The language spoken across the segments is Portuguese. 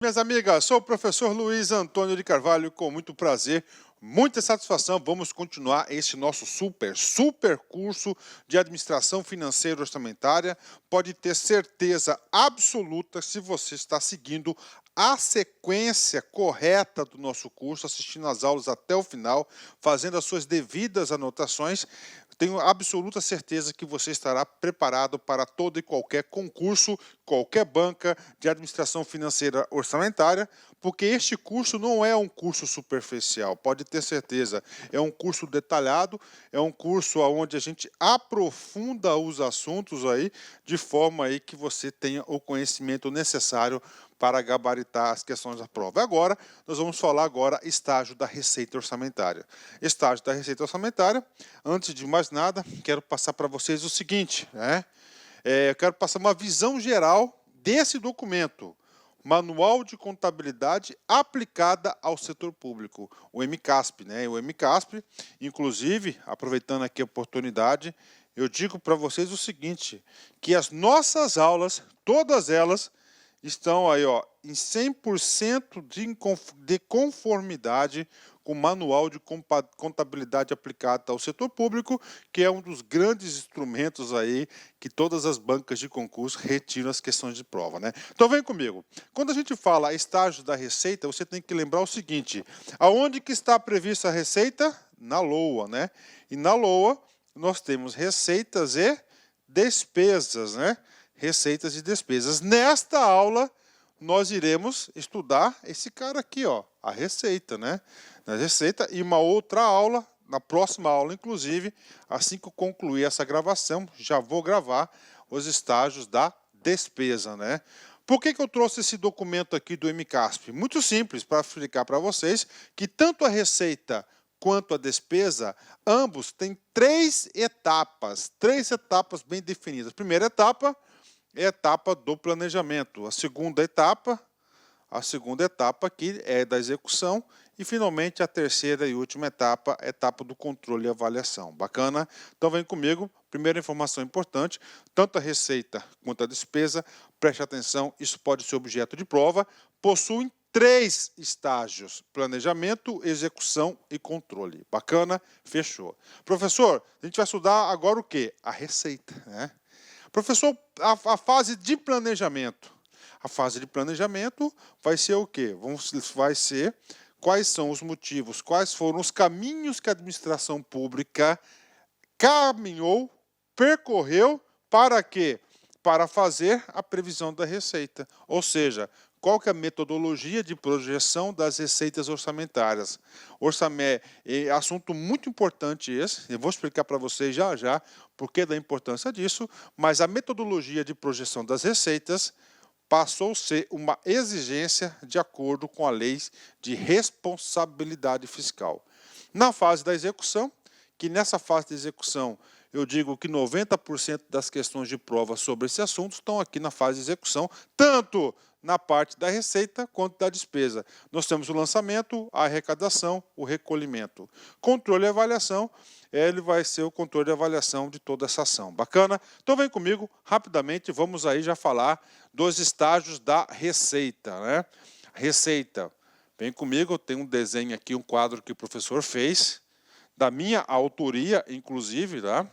Minhas amigas, sou o professor Luiz Antônio de Carvalho, com muito prazer, muita satisfação. Vamos continuar este nosso super curso de administração financeira e orçamentária. Pode ter certeza absoluta, se você está seguindo a sequência correta do nosso curso, assistindo as aulas até o final, fazendo as suas devidas anotações, tenho absoluta certeza que você estará preparado para todo e qualquer concurso, qualquer banca de administração financeira orçamentária, porque este curso não é um curso superficial, pode ter certeza. É um curso detalhado, é um curso onde a gente aprofunda os assuntos aí, de forma aí que você tenha o conhecimento necessário para gabaritar as questões da prova. Agora, nós vamos falar agora estágio da receita orçamentária. Estágio da receita orçamentária, antes de mais nada, quero passar para vocês o seguinte, né? Eu quero passar uma visão geral desse documento, Manual de Contabilidade Aplicada ao Setor Público, o MCASP, né? O MCASP, inclusive, aproveitando aqui a oportunidade, eu digo para vocês o seguinte, que as nossas aulas, todas elas, estão aí, ó, em 100% de conformidade com o Manual de Contabilidade Aplicada ao Setor Público, que é um dos grandes instrumentos aí que todas as bancas de concurso retiram as questões de prova, né? Então vem comigo. Quando a gente fala estágio da receita, você tem que lembrar o seguinte, aonde que está prevista a receita? Na LOA, né? E na LOA nós temos receitas e despesas, né? Receitas e despesas. Nesta aula, nós iremos estudar esse cara aqui, ó, a receita, né? A receita e uma outra aula, na próxima aula, inclusive, assim que eu concluir essa gravação, já vou gravar os estágios da despesa, né? Por que eu trouxe esse documento aqui do MCASP? Muito simples, para explicar para vocês que tanto a receita quanto a despesa, ambos têm três etapas bem definidas. Primeira etapa é a etapa do planejamento. A segunda etapa aqui é da execução e, finalmente, a terceira e última etapa, a etapa do controle e avaliação. Bacana? Então, vem comigo. Primeira informação importante, tanto a receita quanto a despesa, preste atenção, isso pode ser objeto de prova, possuem três estágios: planejamento, execução e controle. Bacana? Fechou. Professor, a gente vai estudar agora o quê? A receita, né? Professor, a fase de planejamento. A fase de planejamento vai ser o quê? Vai ser quais são os motivos, quais foram os caminhos que a administração pública caminhou, percorreu, para quê? Para fazer a previsão da receita. Ou seja, qual que é a metodologia de projeção das receitas orçamentárias? É assunto muito importante esse, eu vou explicar para vocês já porque da importância disso, mas a metodologia de projeção das receitas passou a ser uma exigência de acordo com a lei de responsabilidade fiscal. Na fase da execução, que nessa fase de execução eu digo que 90% das questões de prova sobre esse assunto estão aqui na fase de execução, tanto na parte da receita quanto da despesa. Nós temos o lançamento, a arrecadação, o recolhimento. Controle e avaliação, ele vai ser o controle e avaliação de toda essa ação. Bacana? Então vem comigo, rapidamente, vamos aí já falar dos estágios da receita, né? Receita. Vem comigo, tem um desenho aqui, um quadro que o professor fez, da minha autoria, inclusive, tá?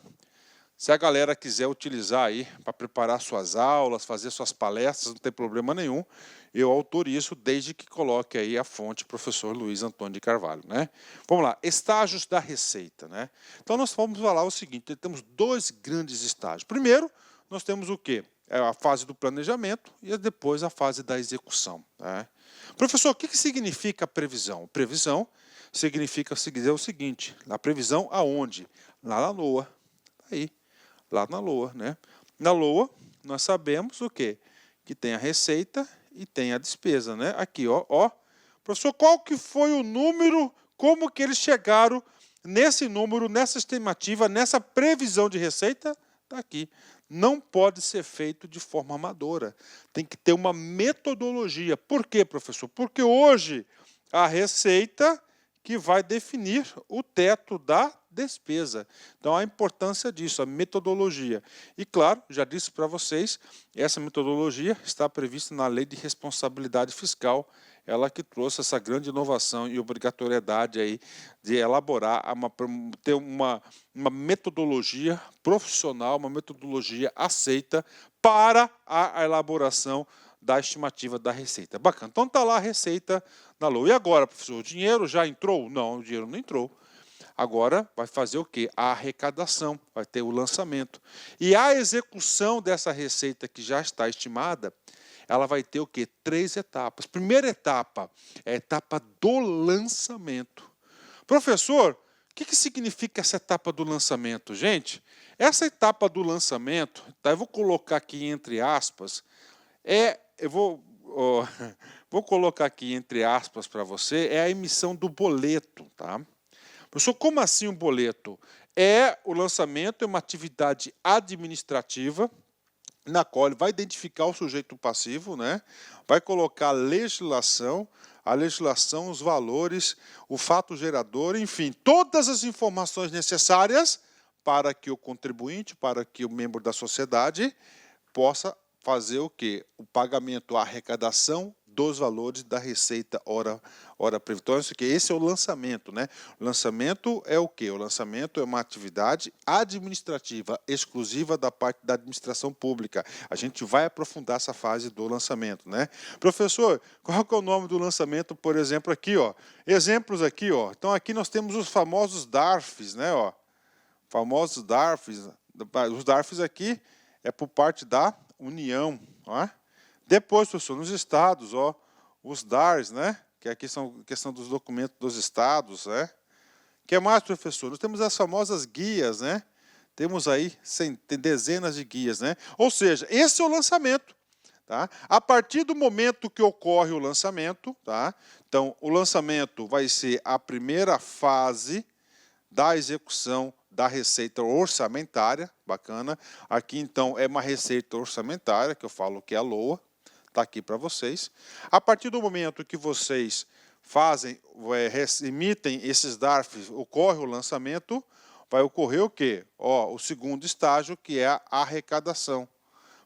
Se a galera quiser utilizar aí para preparar suas aulas, fazer suas palestras, não tem problema nenhum. Eu autorizo desde que coloque aí a fonte professor Luiz Antônio de Carvalho, né? Vamos lá, estágios da receita, né? Então nós vamos falar o seguinte, temos dois grandes estágios. Primeiro, nós temos o quê? É a fase do planejamento e depois a fase da execução, né? Professor, o que significa a previsão? Previsão significa dizer o seguinte, a previsão aonde? Lá na LOA, aí. Lá na LOA, né? Na LOA, nós sabemos o quê? Que tem a receita e tem a despesa, né? Aqui, ó. Professor, qual que foi o número, como que eles chegaram nesse número, nessa estimativa, nessa previsão de receita? Está aqui. Não pode ser feito de forma amadora. Tem que ter uma metodologia. Por quê, professor? Porque hoje a receita que vai definir o teto da despesa. Então, a importância disso, a metodologia. E, claro, já disse para vocês, essa metodologia está prevista na Lei de Responsabilidade Fiscal, ela que trouxe essa grande inovação e obrigatoriedade aí de elaborar, ter uma metodologia profissional, uma metodologia aceita para a elaboração da estimativa da receita. Bacana. Então está lá a receita da LOA. E agora, professor, o dinheiro já entrou? Não, o dinheiro não entrou. Agora vai fazer o quê? A arrecadação, vai ter o lançamento. E a execução dessa receita que já está estimada, ela vai ter o quê? 3 etapas. Primeira etapa é a etapa do lançamento. Professor, o que significa essa etapa do lançamento? Gente, essa etapa do lançamento, tá, eu vou colocar aqui entre aspas, vou colocar aqui entre aspas para você, é a emissão do boleto. Tá? Professor, como assim um boleto? O lançamento é uma atividade administrativa na qual ele vai identificar o sujeito passivo, né? Vai colocar a legislação, os valores, o fato gerador, enfim, todas as informações necessárias para que o contribuinte, para que o membro da sociedade possa fazer o quê? O pagamento, a arrecadação dos valores da receita hora prevista. Então, esse é o lançamento, né? O lançamento é o quê? O lançamento é uma atividade administrativa exclusiva da parte da administração pública. A gente vai aprofundar essa fase do lançamento, né? Professor, qual que é o nome do lançamento, por exemplo, aqui, ó? Exemplos aqui, ó. Então, aqui nós temos os famosos DARFs, né, ó? Famosos DARFs. Os DARFs aqui é por parte da União, ó. Depois, professor, nos estados, ó, os DARs, né? Que aqui são questão dos documentos dos estados, né? O que mais, professor? Nós temos as famosas guias, né? Temos aí dezenas de guias, né? Ou seja, esse é o lançamento, tá? A partir do momento que ocorre o lançamento, tá? Então, o lançamento vai ser a primeira fase da execução da receita orçamentária, bacana. Aqui, então, é uma receita orçamentária, que eu falo que é a LOA, está aqui para vocês. A partir do momento que vocês emitem esses DARFs, ocorre o lançamento, vai ocorrer o quê? Ó, o segundo estágio, que é a arrecadação.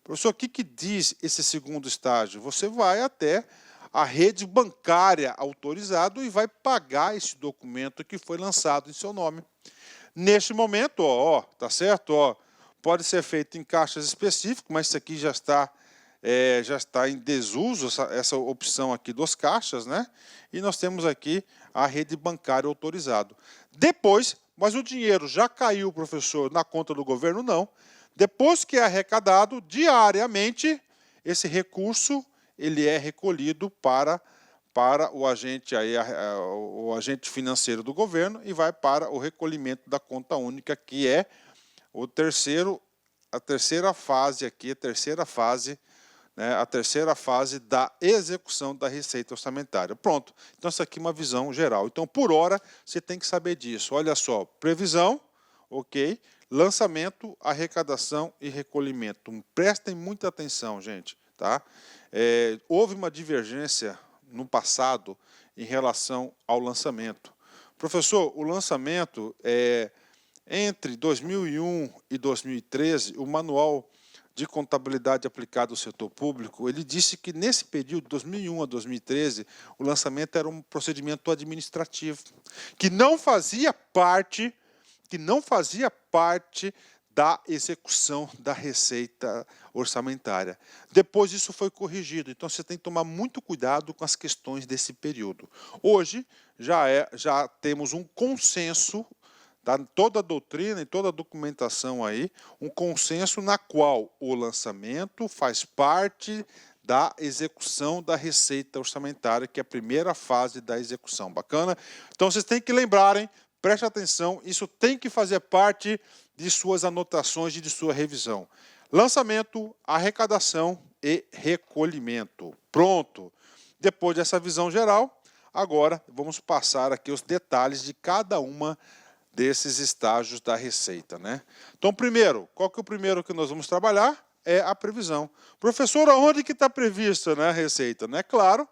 Professor, o que diz esse segundo estágio? Você vai até a rede bancária autorizada e vai pagar esse documento que foi lançado em seu nome. Neste momento, ó, tá certo? Ó, pode ser feito em caixas específicas, mas isso aqui já está em desuso, essa opção aqui dos caixas, né? E nós temos aqui a rede bancária autorizada. Depois, mas o dinheiro já caiu, professor, na conta do governo? Não. Depois que é arrecadado, diariamente, esse recurso ele é recolhido para o agente, o agente financeiro do governo e vai para o recolhimento da conta única, que é a terceira fase aqui, a terceira fase da execução da receita orçamentária. Pronto. Então, essa aqui é uma visão geral. Então, por hora, você tem que saber disso. Olha só, previsão, ok, lançamento, arrecadação e recolhimento. Prestem muita atenção, gente. Tá? Houve uma divergência no passado em relação ao lançamento. Professor, o lançamento, entre 2001 e 2013, o manual de contabilidade aplicada ao setor público, ele disse que nesse período, 2001 a 2013, o lançamento era um procedimento administrativo, que não fazia parte da execução da receita orçamentária. Depois isso foi corrigido, então você tem que tomar muito cuidado com as questões desse período. Hoje já temos um consenso, tá? Toda a doutrina e toda a documentação aí, um consenso na qual o lançamento faz parte da execução da receita orçamentária, que é a primeira fase da execução. Bacana? Então vocês têm que lembrarem, preste atenção, isso tem que fazer parte de suas anotações e de sua revisão. Lançamento, arrecadação e recolhimento. Pronto. Depois dessa visão geral, agora vamos passar aqui os detalhes de cada uma desses estágios da receita, né? Então, primeiro, qual que é o primeiro que nós vamos trabalhar? É a previsão. Professor, aonde que está prevista, né, a receita? Né? Claro,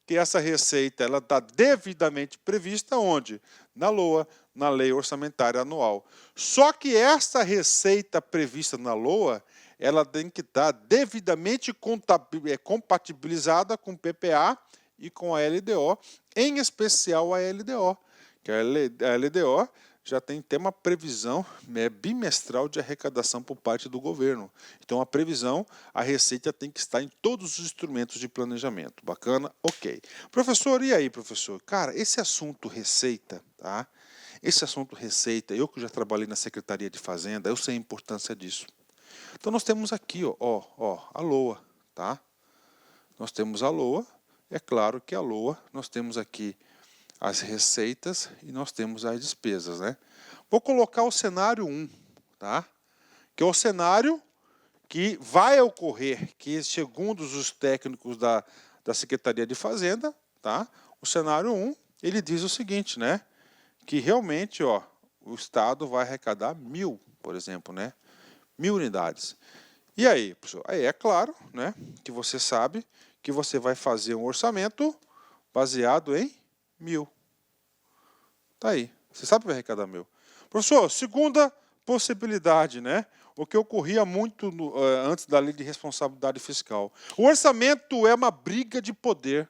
que essa receita ela está devidamente prevista onde? Na LOA, na Lei Orçamentária Anual. Só que essa receita prevista na LOA, ela tem que estar devidamente compatibilizada com o PPA e com a LDO, em especial a LDO, que a LDO já tem uma previsão bimestral de arrecadação por parte do governo. Então, a previsão, a receita tem que estar em todos os instrumentos de planejamento. Bacana? Ok. Professor, e aí, professor? Cara, esse assunto receita, tá? Esse assunto receita, eu que já trabalhei na Secretaria de Fazenda, eu sei a importância disso. Então, nós temos aqui, a LOA, tá? Nós temos a LOA, é claro que a LOA, nós temos aqui as receitas e nós temos as despesas, né? Vou colocar o cenário 1, tá? Que é o cenário que vai ocorrer, que segundo os técnicos da Secretaria de Fazenda, tá? O cenário 1, ele diz o seguinte, né? Que realmente, o Estado vai arrecadar 1.000, por exemplo, né? 1.000 unidades. E aí, professor? Aí é claro, né? Que você sabe que você vai fazer um orçamento baseado em 1.000. Tá aí. Você sabe que vai arrecadar 1.000. Professor, segunda possibilidade, né? O que ocorria muito antes da lei de responsabilidade fiscal. O orçamento é uma briga de poder.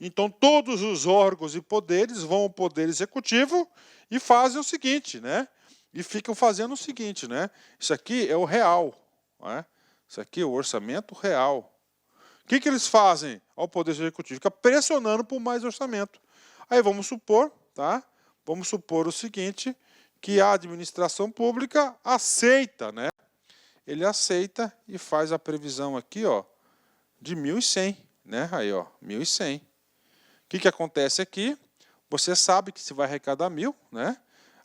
Então, todos os órgãos e poderes vão ao poder executivo e fazem o seguinte, né? E ficam fazendo o seguinte, né? Isso aqui é o real, né? Isso aqui é o orçamento real. O que eles fazem ao poder executivo? Fica pressionando por mais orçamento. Aí vamos supor, tá? Vamos supor o seguinte, que a administração pública aceita, né? Ele aceita e faz a previsão aqui, de 1.100, né? Aí, 1.100. O que acontece aqui? Você sabe que se vai arrecadar 1.000, né?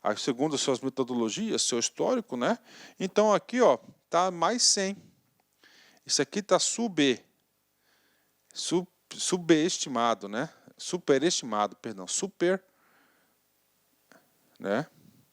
Aí, segundo as suas metodologias, seu histórico, né? Então, aqui, tá mais 100. Isso aqui tá subestimado, né? Superestimado, perdão. Né?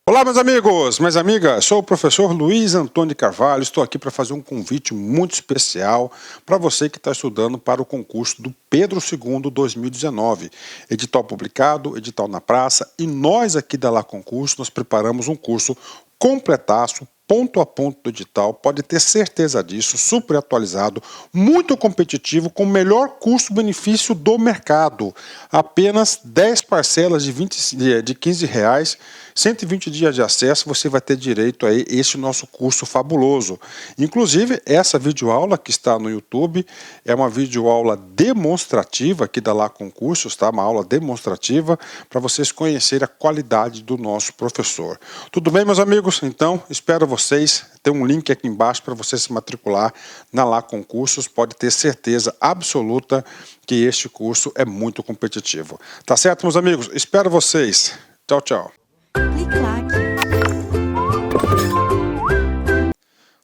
Olá, meus amigos, minhas amigas, sou o professor Luiz Antônio de Carvalho, estou aqui para fazer um convite muito especial para você que está estudando para o concurso do Pedro II 2019, edital publicado, edital na praça, e nós aqui da Lá Concurso, nós preparamos um curso completaço, ponto a ponto do edital, pode ter certeza disso, super atualizado, muito competitivo, com o melhor custo-benefício do mercado. Apenas 10 parcelas de R$15, 120 dias de acesso, você vai ter direito a esse nosso curso fabuloso. Inclusive, essa videoaula que está no YouTube é uma videoaula demonstrativa aqui da Lá Concursos, tá? Uma aula demonstrativa para vocês conhecerem a qualidade do nosso professor. Tudo bem, meus amigos? Então, espero vocês. Tem um link aqui embaixo para você se matricular na Lá Concursos. Pode ter certeza absoluta que este curso é muito competitivo. Tá certo, meus amigos? Espero vocês. Tchau, tchau.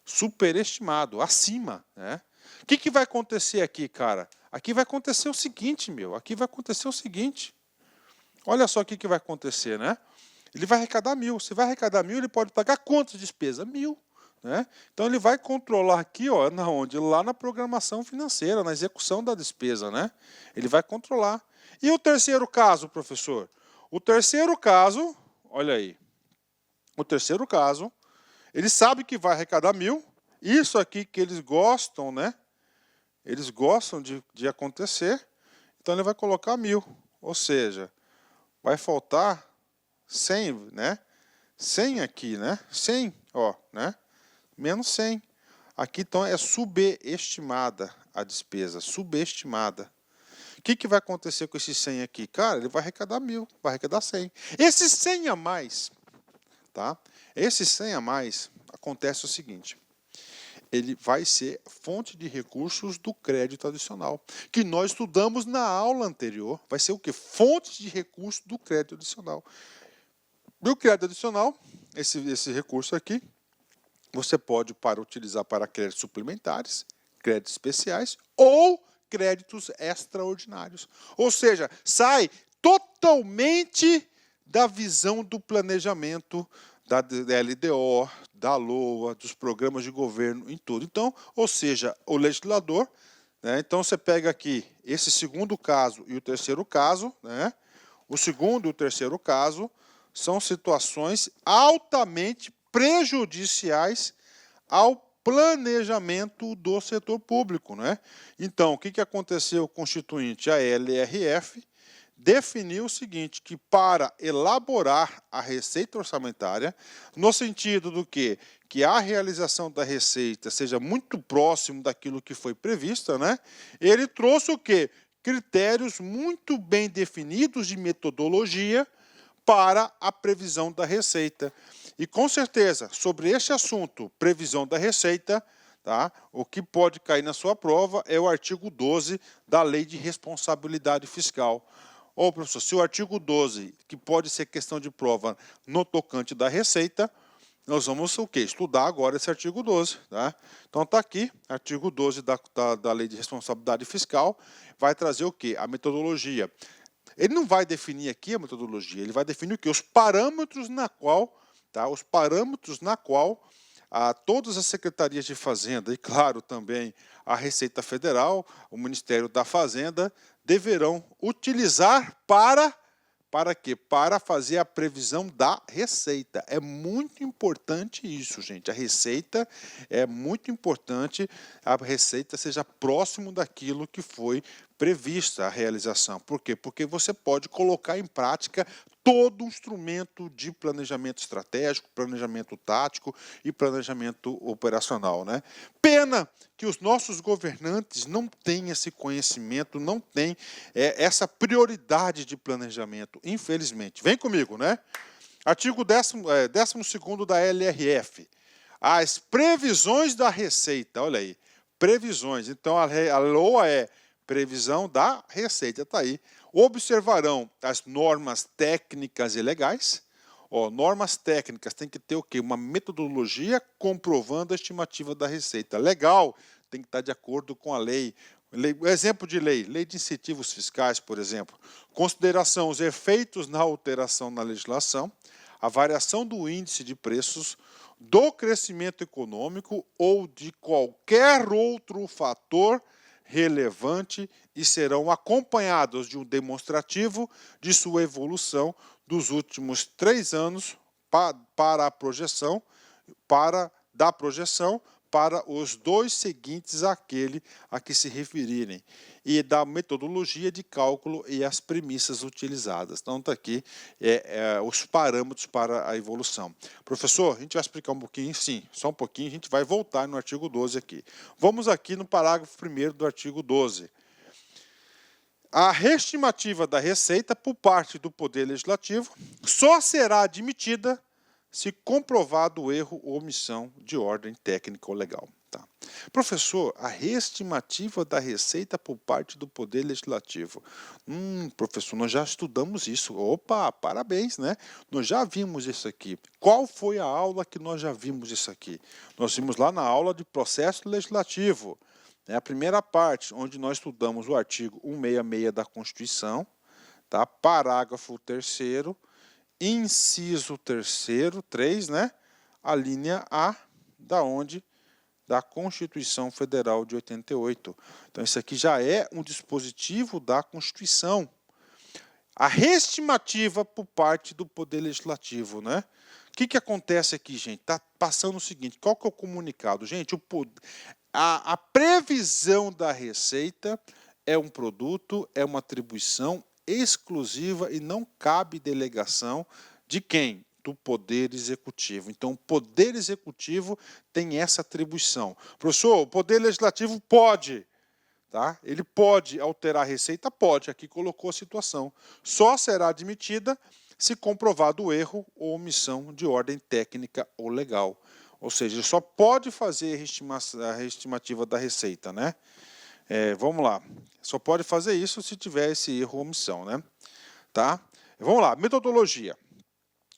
Superestimado, acima, né? O que vai acontecer aqui, cara? Aqui vai acontecer o seguinte, aqui vai acontecer o seguinte. Olha só o que vai acontecer, né? Ele vai arrecadar 1.000. Se vai arrecadar 1.000, ele pode pagar quantas despesas? 1.000. Né? Então ele vai controlar aqui, onde? Lá na programação financeira, na execução da despesa, né? Ele vai controlar. E o terceiro caso, professor? O terceiro caso, olha aí. O terceiro caso, ele sabe que vai arrecadar 1.000. Isso aqui que eles gostam, né? Eles gostam de acontecer. Então ele vai colocar 1.000. Ou seja, vai faltar 100, né? 100 aqui, né? 100, né? Menos 100. Aqui, então, é subestimada a despesa, subestimada. O que vai acontecer com esse 100 aqui? Cara, ele vai arrecadar 1.000, vai arrecadar 100. Esse 100 a mais, tá? Esse 100 a mais, acontece o seguinte. Ele vai ser fonte de recursos do crédito adicional, que nós estudamos na aula anterior. Vai ser o quê? Fonte de recursos do crédito adicional. E o crédito adicional, esse recurso aqui, você pode utilizar para créditos suplementares, créditos especiais ou créditos extraordinários. Ou seja, sai totalmente da visão do planejamento da LDO, da LOA, dos programas de governo, em tudo. Então, ou seja, o legislador né? Então, você pega aqui esse segundo caso e o terceiro caso, né? O segundo e o terceiro caso são situações altamente prejudiciais ao planejamento do setor público, né? Então, o que aconteceu constituinte? A LRF definiu o seguinte, que para elaborar a receita orçamentária, no sentido do que a realização da receita seja muito próximo daquilo que foi previsto, né? Ele trouxe o quê? Critérios muito bem definidos de metodologia para a previsão da receita. E com certeza, sobre este assunto, previsão da receita, tá? O que pode cair na sua prova é o artigo 12 da Lei de Responsabilidade Fiscal. Ô, professor, se o artigo 12, que pode ser questão de prova no tocante da receita, nós vamos o quê? Estudar agora esse artigo 12. Tá? Então está aqui, artigo 12 da Lei de Responsabilidade Fiscal, vai trazer o quê? A metodologia. Ele não vai definir aqui a metodologia, ele vai definir o quê? Os parâmetros na qual, tá? Os parâmetros na qual todas as secretarias de Fazenda e, claro, também a Receita Federal, o Ministério da Fazenda, deverão utilizar para quê? Para fazer a previsão da receita. É muito importante isso, gente. A receita é muito importante, a receita seja próximo daquilo que foi prevista a realização. Por quê? Porque você pode colocar em prática todo o instrumento de planejamento estratégico, planejamento tático e planejamento operacional, né? Pena que os nossos governantes não têm esse conhecimento, não têm essa prioridade de planejamento, infelizmente. Vem comigo, né? Artigo 12º da LRF. As previsões da receita, olha aí, previsões. Então, a LOA é previsão da receita, está aí. Observarão as normas técnicas e legais. Normas técnicas tem que ter o quê? Uma metodologia comprovando a estimativa da receita. Legal, tem que estar de acordo com a lei. Exemplo de lei de incentivos fiscais, por exemplo. Consideração os efeitos na alteração na legislação, a variação do índice de preços, do crescimento econômico ou de qualquer outro fator relevante e serão acompanhados de um demonstrativo de sua evolução dos últimos 3 anos para a projeção, da projeção para os 2 seguintes àquele a que se referirem, e da metodologia de cálculo e as premissas utilizadas. Então, está aqui os parâmetros para a evolução. Professor, a gente vai explicar um pouquinho, sim, só um pouquinho, a gente vai voltar no artigo 12 aqui. Vamos aqui no parágrafo 1º do artigo 12. A reestimativa da receita por parte do Poder Legislativo só será admitida se comprovado o erro ou omissão de ordem técnica ou legal. Tá. Professor, a reestimativa da receita por parte do Poder Legislativo. Professor, nós já estudamos isso. Opa, parabéns, né? Nós já vimos isso aqui. Qual foi a aula que nós já vimos isso aqui? Nós vimos lá na aula de processo legislativo. É a primeira parte, onde nós estudamos o artigo 166 da Constituição, tá? Parágrafo 3º, inciso 3º, 3, né? A linha A, da Constituição Federal de 88. Então, isso aqui já é um dispositivo da Constituição. A reestimativa por parte do Poder Legislativo, né? O que acontece aqui, gente? Está passando o seguinte, qual que é o comunicado? Gente, a previsão da receita é um produto, é uma atribuição exclusiva e não cabe delegação de quem? Do Poder Executivo. Então, o Poder Executivo tem essa atribuição. Professor, o Poder Legislativo pode, tá? Ele pode alterar a receita? Pode, aqui colocou a situação. Só será admitida se comprovado o erro ou omissão de ordem técnica ou legal. Ou seja, ele só pode fazer a reestimativa da receita, né? Vamos lá. Só pode fazer isso se tiver esse erro ou omissão, né? Tá? Vamos lá, metodologia.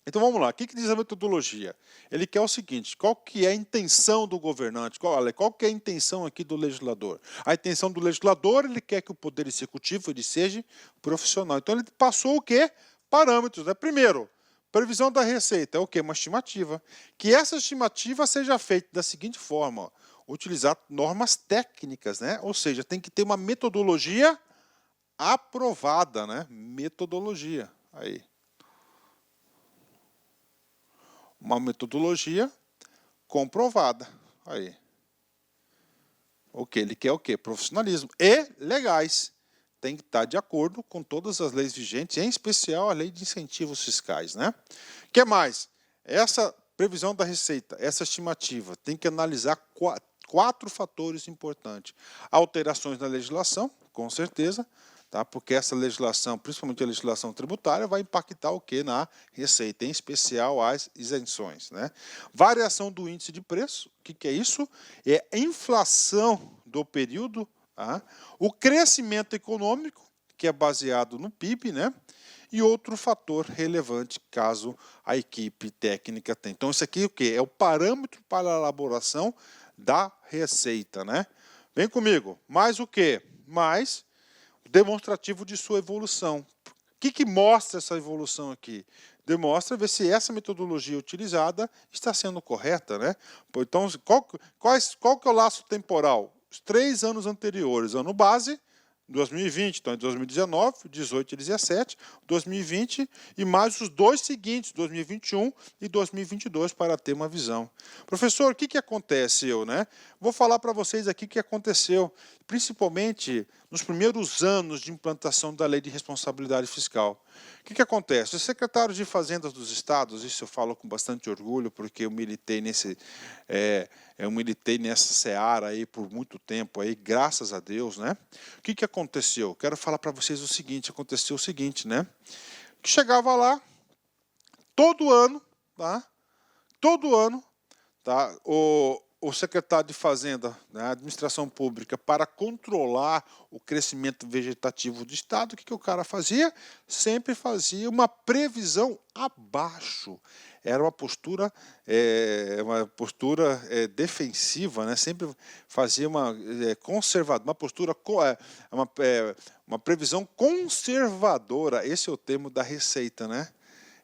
Então vamos lá, o que diz a metodologia? Ele quer o seguinte, qual que é a intenção do governante? Qual que é a intenção aqui do legislador? A intenção do legislador, ele quer que o Poder Executivo ele seja profissional. Então ele passou o quê? Parâmetros, né? Primeiro, previsão da receita é o quê? Uma estimativa. Que essa estimativa seja feita da seguinte forma, ó. utilizar normas técnicas, né? Ou seja, tem que ter uma metodologia aprovada, né? Metodologia, aí. Uma metodologia comprovada, aí. O que ele quer o quê? Profissionalismo e legais. Tem que estar de acordo com todas as leis vigentes, em especial a lei de incentivos fiscais, né? O que mais? Essa previsão da receita, essa estimativa, tem que analisar quatro fatores importantes. Alterações na legislação, com certeza, tá? Porque essa legislação, principalmente a legislação tributária, vai impactar o que na receita, em especial as isenções, né? Variação do índice de preço, o que é isso? É a inflação do período, tá? O crescimento econômico, que é baseado no PIB, né? E outro fator relevante, caso a equipe técnica tenha. Então, isso aqui o quê? É o parâmetro para a elaboração da receita, né? Vem comigo. Mais o quê? Mais demonstrativo de sua evolução. O que mostra essa evolução aqui? Demonstra ver se essa metodologia utilizada está sendo correta, né? Então, qual que é o laço temporal? Os 3 anos anteriores, ano base, 2020, então em 2019, 18 e 17, 2020 e mais os 2 seguintes, 2021 e 2022, para ter uma visão. Professor, o que acontece, né? Vou falar para vocês aqui o que aconteceu, principalmente nos primeiros anos de implantação da Lei de Responsabilidade Fiscal. O que acontece? Os secretários de Fazendas dos estados, isso eu falo com bastante orgulho, porque eu militei nessa seara aí por muito tempo, aí, graças a Deus, né? O que aconteceu? Quero falar para vocês o seguinte, aconteceu o seguinte, né? Que chegava lá, todo ano, tá? Todo ano, tá? O secretário de Fazenda, né, administração pública, para controlar o crescimento vegetativo do Estado, o que o cara fazia? Sempre fazia uma previsão abaixo. Era uma postura, defensiva, né? Sempre fazia uma conservadora, uma postura, uma previsão conservadora. Esse é o termo da Receita, né?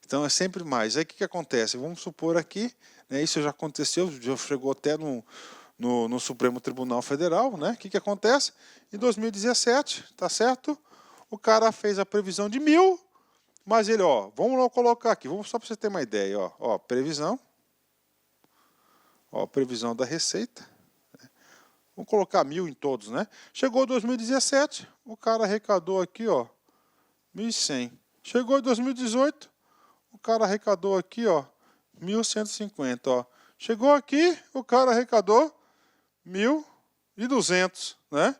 Então é sempre mais. Aí o que acontece? Vamos supor aqui, né, isso já aconteceu, já chegou até no Supremo Tribunal Federal, né? O que acontece? Em 2017, tá certo? O cara fez a previsão de 1.000, mas ele, vamos lá colocar aqui, vamos só para você ter uma ideia, previsão, previsão da receita, né? Vamos colocar 1.000 em todos, né? Chegou 2017, o cara arrecadou aqui, 1.100. Chegou em 2018, o cara arrecadou aqui, 1.150, Chegou aqui, o cara arrecadou 1.200, né?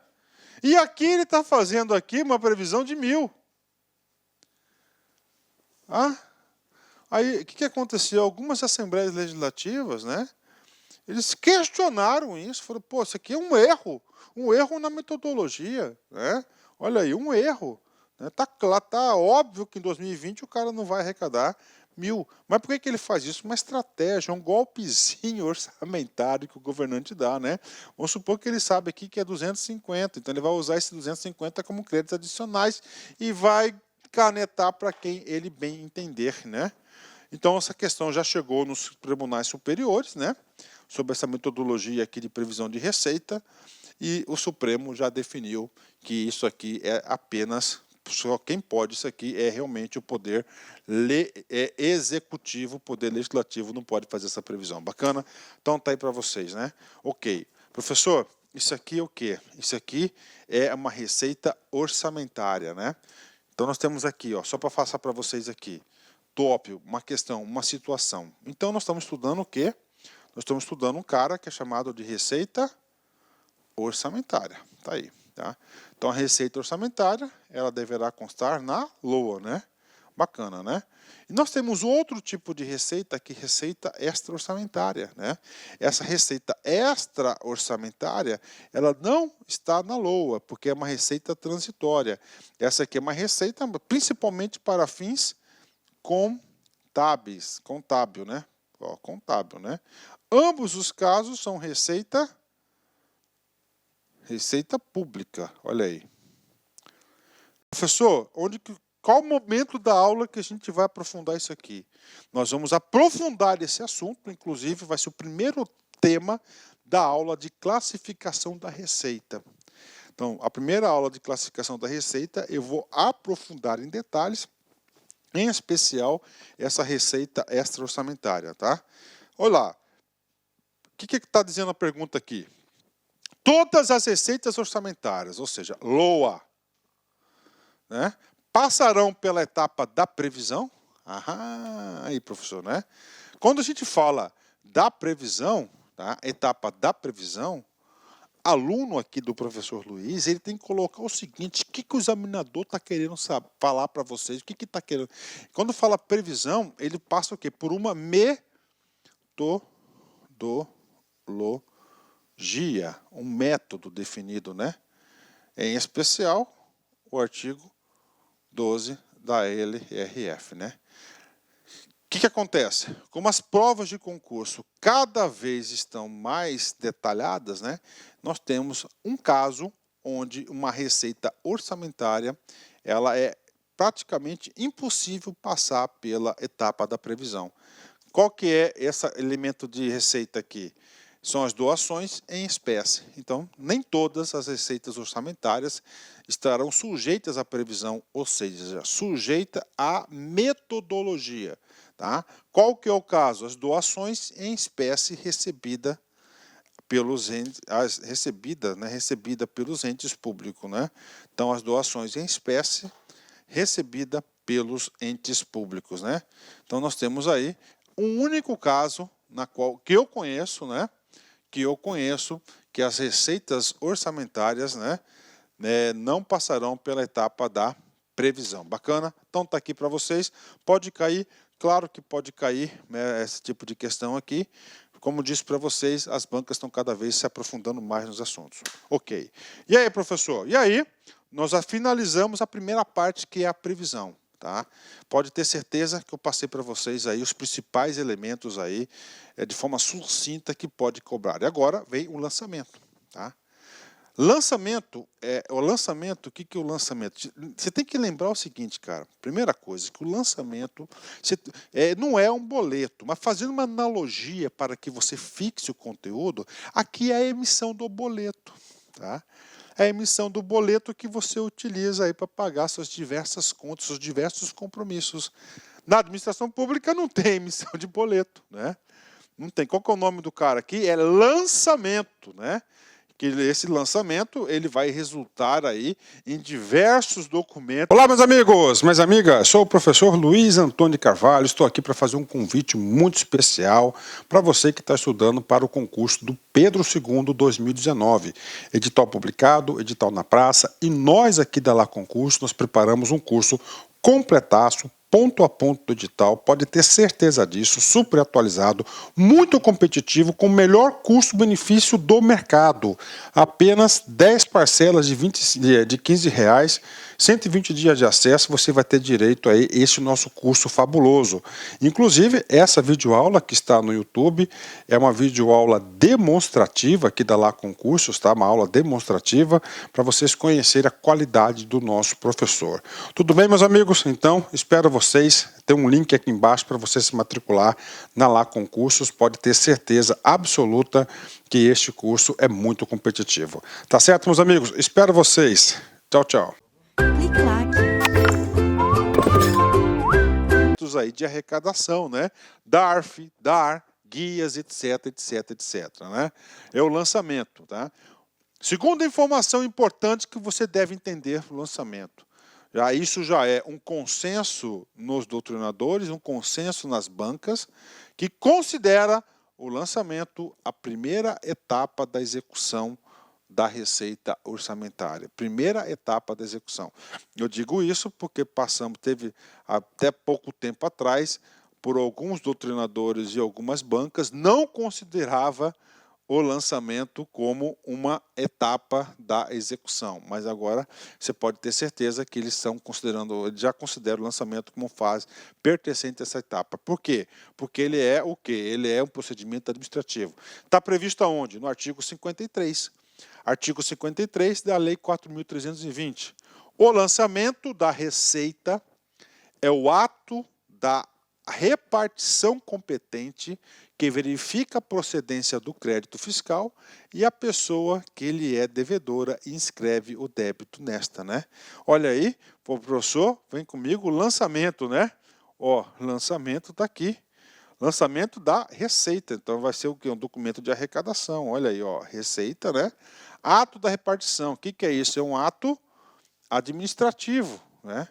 E aqui ele está fazendo aqui uma previsão de 1.000. Aí, o que aconteceu? Algumas assembleias legislativas, né? Eles questionaram isso, falaram, pô, isso aqui é um erro na metodologia, né? Olha aí, um erro. Tá óbvio que em 2020 o cara não vai arrecadar 1.000. Mas por que ele faz isso? Uma estratégia, um golpezinho orçamentário que o governante dá, né? Vamos supor que ele sabe aqui que é 250, então ele vai usar esses 250 como créditos adicionais e vai canetar para quem ele bem entender, né? Então essa questão já chegou nos tribunais superiores, né? Sobre essa metodologia aqui de previsão de receita, e o Supremo já definiu que isso aqui é apenas, só quem pode isso aqui é realmente o poder executivo, o poder legislativo não pode fazer essa previsão. Bacana? Então tá aí para vocês, né? Ok. Professor, isso aqui é o quê? Isso aqui é uma receita orçamentária, né? Então nós temos aqui, só para passar para vocês aqui, tópico, uma questão, uma situação. Então nós estamos estudando o quê? Nós estamos estudando um cara que é chamado de receita orçamentária. Tá aí, tá? Então a receita orçamentária, ela deverá constar na LOA, né? Bacana, né? E nós temos outro tipo de receita, que é receita extra-orçamentária, né? Essa receita extra-orçamentária, ela não está na LOA, porque é uma receita transitória. Essa aqui é uma receita principalmente para fins contábil, né? Contábil, né? Ambos os casos são receita pública, olha aí. Professor, qual o momento da aula que a gente vai aprofundar isso aqui? Nós vamos aprofundar esse assunto, inclusive vai ser o primeiro tema da aula de classificação da receita. Então, a primeira aula de classificação da receita eu vou aprofundar em detalhes, em especial essa receita extra-orçamentária, tá? Olha lá, o que está dizendo a pergunta aqui? Todas as receitas orçamentárias, ou seja, LOA, né, passarão pela etapa da previsão? Aí, professor, né? Quando a gente fala da previsão, tá, etapa da previsão, aluno aqui do professor Luiz, ele tem que colocar o seguinte: o que o examinador está querendo falar para vocês, o que está querendo. Quando fala previsão, ele passa o quê? Por uma metodologia, um método definido, né? Em especial, o artigo 12 da LRF, né? O que acontece? Como as provas de concurso cada vez estão mais detalhadas, né, nós temos um caso onde uma receita orçamentária ela é praticamente impossível passar pela etapa da previsão. Qual que é esse elemento de receita aqui? São as doações em espécie. Então, nem todas as receitas orçamentárias estarão sujeitas à previsão, ou seja, sujeita à metodologia. Tá? Qual que é o caso? As doações em espécie recebida pelos entes, recebida pelos entes públicos, né? Então, as doações em espécie recebida pelos entes públicos, né? Então, nós temos aí um único caso que eu conheço, né? Que as receitas orçamentárias, né, não passarão pela etapa da previsão. Bacana? Então está aqui para vocês. Pode cair, claro que pode cair, né, esse tipo de questão aqui. Como disse para vocês, as bancas estão cada vez se aprofundando mais nos assuntos. Ok. E aí, professor? E aí, nós finalizamos a primeira parte, que é a previsão. Tá? Pode ter certeza que eu passei para vocês aí os principais elementos aí, de forma sucinta, que pode cobrar. E agora vem o lançamento. Tá? Lançamento, o que é o lançamento? Você tem que lembrar o seguinte, cara. Primeira coisa, que o lançamento não é um boleto, mas fazendo uma analogia para que você fixe o conteúdo, aqui é a emissão do boleto. Tá? É a emissão do boleto que você utiliza aí para pagar suas diversas contas, seus diversos compromissos. Na administração pública não tem emissão de boleto, né? Não tem. Qual que é o nome do cara aqui? É lançamento, né? Que esse lançamento ele vai resultar aí em diversos documentos. Olá, meus amigos, minhas amigas, sou o professor Luiz Antônio de Carvalho, estou aqui para fazer um convite muito especial para você que está estudando para o concurso do Pedro II 2019. Edital publicado, edital na praça, e nós aqui da Lá Concurso, nós preparamos um curso completaço, ponto a ponto do edital, pode ter certeza disso, super atualizado, muito competitivo, com o melhor custo-benefício do mercado. Apenas 10 parcelas de R$15, 120 dias de acesso, você vai ter direito a esse nosso curso fabuloso. Inclusive, essa videoaula que está no YouTube é uma videoaula demonstrativa aqui da Lá Concursos, tá? Uma aula demonstrativa para vocês conhecerem a qualidade do nosso professor. Tudo bem, meus amigos? Então, espero vocês. Tem um link aqui embaixo para você se matricular na Lá Concursos. Pode ter certeza absoluta que este curso é muito competitivo. Tá certo, meus amigos? Espero vocês. Tchau, tchau. Aí de arrecadação, né? DARF, DAR, guias, etc, etc, etc, né? É o lançamento, tá? Segunda informação importante que você deve entender no lançamento. Isso já é um consenso nos doutrinadores, um consenso nas bancas, que considera o lançamento a primeira etapa da execução da receita orçamentária. Primeira etapa da execução. Eu digo isso porque teve até pouco tempo atrás, por alguns doutrinadores e algumas bancas, não considerava o lançamento como uma etapa da execução, mas agora você pode ter certeza que eles já consideram o lançamento como fase pertencente a essa etapa. Por quê? Porque ele é o quê? Ele é um procedimento administrativo. Está previsto aonde? No artigo 53. Artigo 53 da Lei 4.320. O lançamento da receita é o ato da repartição competente que verifica a procedência do crédito fiscal, e a pessoa que lhe é devedora inscreve o débito nesta, né? Olha aí, professor, vem comigo, lançamento, né? Ó, lançamento está aqui. Lançamento da receita, então vai ser o quê? Um documento de arrecadação, olha aí, ó, receita, né? Ato da repartição, o que que é isso? É um ato administrativo, né?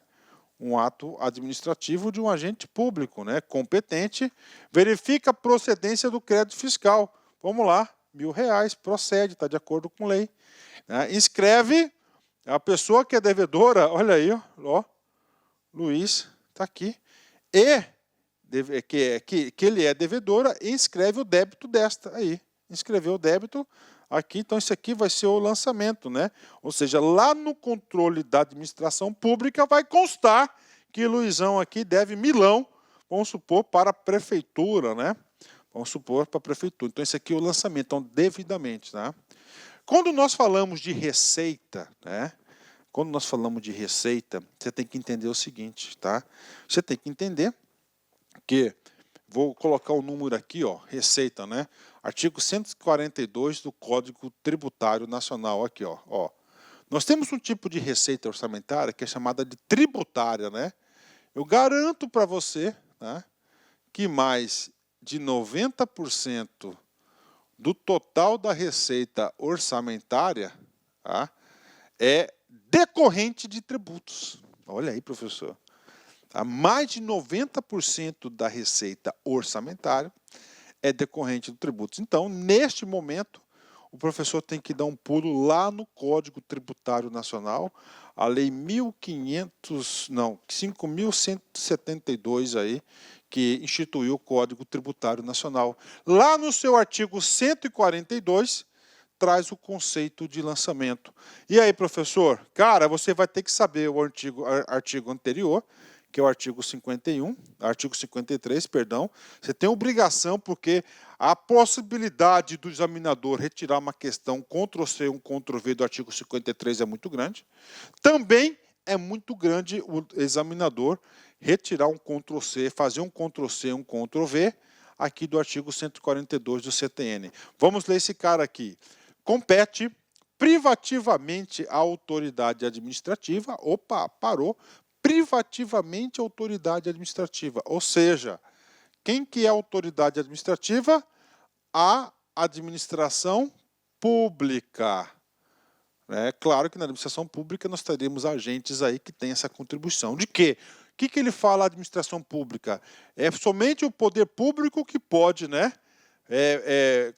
Um ato administrativo de um agente público, né? Competente, verifica a procedência do crédito fiscal. Vamos lá, R$ 1.000, procede, está de acordo com lei. Né? Inscreve a pessoa que é devedora, olha aí, ó, Luiz, está aqui, e que ele é devedora, e inscreve o débito desta aí. Inscreveu o débito aqui, então isso aqui vai ser o lançamento, né? Ou seja, lá no controle da administração pública vai constar que Luizão aqui deve milão, vamos supor, para a prefeitura, né? Vamos supor para a prefeitura. Então, esse aqui é o lançamento, então, devidamente, tá? Quando nós falamos de receita, né? Quando nós falamos de receita, você tem que entender o seguinte, tá? Você tem que entender que, vou colocar o número aqui, ó, receita, né? Artigo 142 do Código Tributário Nacional, aqui, ó. Nós temos um tipo de receita orçamentária que é chamada de tributária, né? Eu garanto para você, né, que mais de 90% do total da receita orçamentária, tá, é decorrente de tributos. Olha aí, professor. Mais de 90% da receita orçamentária é decorrente de tributos. Então, neste momento, o professor tem que dar um pulo lá no Código Tributário Nacional, a Lei 5.172 aí, que instituiu o Código Tributário Nacional. Lá no seu artigo 142, traz o conceito de lançamento. E aí, professor? Cara, você vai ter que saber o artigo anterior, que é o artigo 51, artigo 53, perdão. Você tem obrigação, porque a possibilidade do examinador retirar uma questão Ctrl+C, um Ctrl+V do artigo 53 é muito grande. Também é muito grande o examinador retirar um Ctrl+C, fazer um Ctrl+C, um Ctrl+V, aqui do artigo 142 do CTN. Vamos ler esse cara aqui. Compete privativamente à autoridade administrativa, opa, parou, privativamente à autoridade administrativa, ou seja, quem que é a autoridade administrativa? A administração pública. É claro que na administração pública nós teremos agentes aí que têm essa contribuição. De quê? O que ele fala, a administração pública? É somente o poder público que pode, né,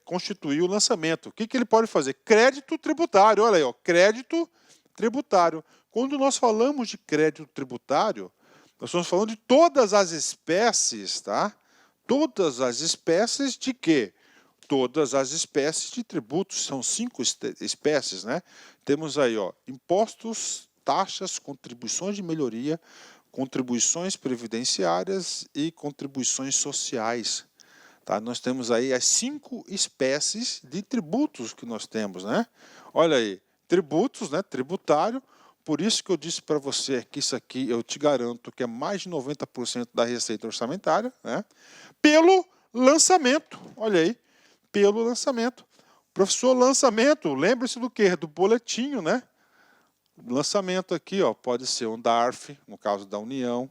constituir o lançamento. O que ele pode fazer? Crédito tributário, olha aí, ó, crédito tributário. Quando nós falamos de crédito tributário, nós estamos falando de todas as espécies, tá? Todas as espécies de quê? Todas as espécies de tributos, são 5 espécies, né? Temos aí, ó, impostos, taxas, contribuições de melhoria, contribuições previdenciárias e contribuições sociais. Tá? Nós temos aí as 5 espécies de tributos que nós temos, né? Olha aí, tributos, né? Tributário. Por isso que eu disse para você que isso aqui, eu te garanto que é mais de 90% da receita orçamentária, né? Pelo lançamento, olha aí, pelo lançamento. Professor, lançamento, lembre-se do quê? Do boletinho, né? Lançamento aqui, ó, pode ser um DARF, no caso da União,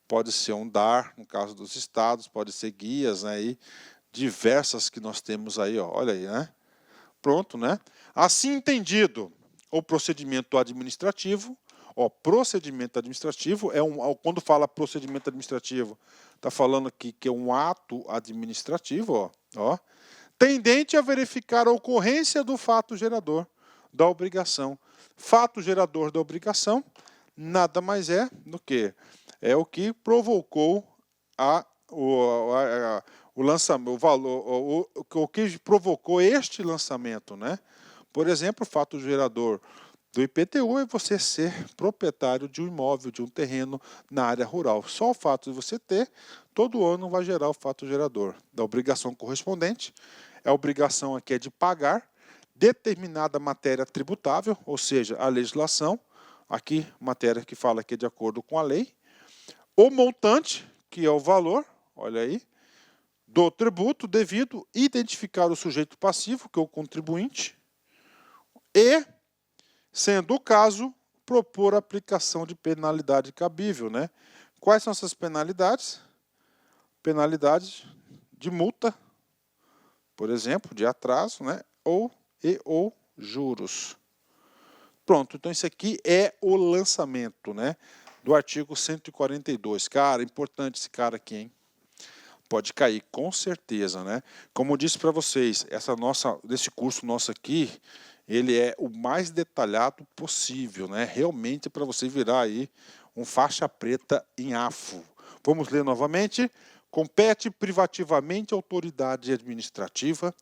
pode ser um DAR, no caso dos estados, pode ser guias, né, aí, diversas que nós temos aí, ó, olha aí, né? Pronto, né? Assim entendido, o procedimento administrativo, ó, procedimento administrativo, quando fala procedimento administrativo, está falando aqui que é um ato administrativo, ó, tendente a verificar a ocorrência do fato gerador da obrigação. Fato gerador da obrigação nada mais é do que o que provocou o lançamento, o valor, o que provocou este lançamento, né? Por exemplo, o fato gerador do IPTU é você ser proprietário de um imóvel, de um terreno na área rural. Só o fato de você ter, todo ano vai gerar o fato gerador da obrigação correspondente. A obrigação aqui é de pagar determinada matéria tributável, ou seja, a legislação, aqui matéria que fala que é de acordo com a lei, o montante, que é o valor, olha aí, do tributo devido, identificar o sujeito passivo, que é o contribuinte, e, sendo o caso, propor a aplicação de penalidade cabível, né? Quais são essas penalidades? Penalidades de multa, por exemplo, de atraso, né? Ou juros. Pronto, então isso aqui é o lançamento, né? Do artigo 142. Cara, importante esse cara aqui, hein? Pode cair, com certeza, né? Como eu disse para vocês, desse curso nosso aqui, ele é o mais detalhado possível, né? Realmente para você virar aí um faixa preta em AFO. Vamos ler novamente. Compete privativamente à autoridade administrativa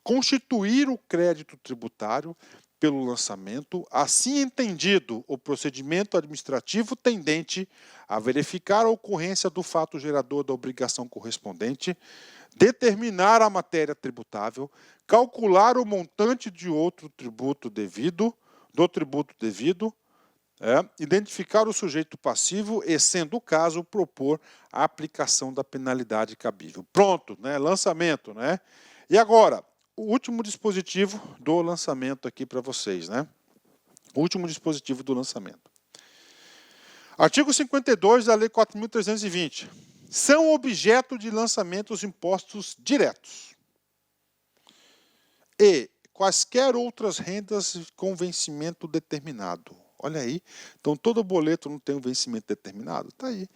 constituir o crédito tributário pelo lançamento, assim entendido o procedimento administrativo tendente a verificar a ocorrência do fato gerador da obrigação correspondente, determinar a matéria tributável, calcular o montante de outro tributo devido, identificar o sujeito passivo e, sendo o caso, propor a aplicação da penalidade cabível. Pronto, né? Lançamento, né? E agora, o último dispositivo do lançamento aqui para vocês, né? O último dispositivo do lançamento. Artigo 52 da Lei 4.320. São objeto de lançamento os impostos diretos e quaisquer outras rendas com vencimento determinado. Olha aí. Então, todo boleto não tem um vencimento determinado? Está aí.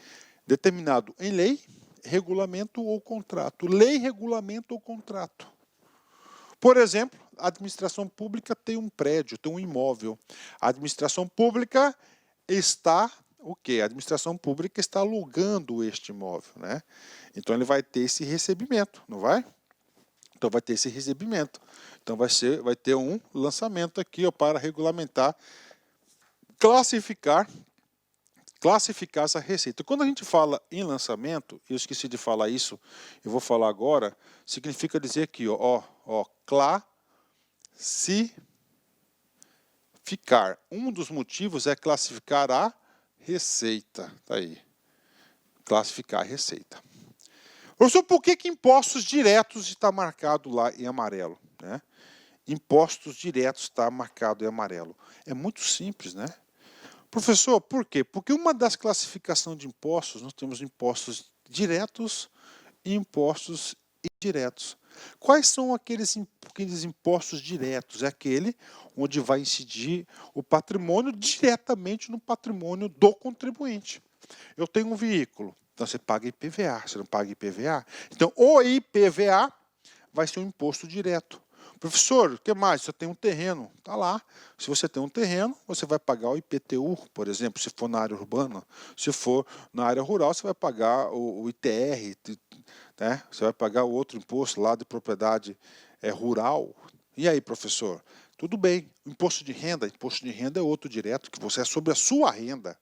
Determinado em lei, regulamento ou contrato. Lei, regulamento ou contrato. Por exemplo, a administração pública tem um prédio, tem um imóvel. A administração pública está o quê? A administração pública está alugando este imóvel, né? Então ele vai ter esse recebimento, não vai? Então vai ter esse recebimento. Então vai ter um lançamento aqui ó, para regulamentar, classificar essa receita. Quando a gente fala em lançamento, eu esqueci de falar isso, eu vou falar agora, significa dizer aqui, classificar. Um dos motivos é classificar a receita. Tá aí. Classificar a receita. Professor, por que impostos diretos está marcado lá em amarelo? Né? Impostos diretos está marcado em amarelo. É muito simples, né? Professor, por quê? Porque uma das classificações de impostos, nós temos impostos diretos e impostos indiretos. Quais são aqueles impostos diretos? É aquele onde vai incidir o patrimônio diretamente no patrimônio do contribuinte. Eu tenho um veículo, então você paga IPVA, você não paga IPVA? Então, o IPVA vai ser um imposto direto. Professor, o que mais? Você tem um terreno, está lá. Se você tem um terreno, você vai pagar o IPTU, por exemplo, se for na área urbana. Se for na área rural, você vai pagar o ITR, né? Você vai pagar o outro imposto lá de propriedade rural. E aí, professor? Tudo bem. Imposto de renda é outro direto, que você é sobre a sua renda.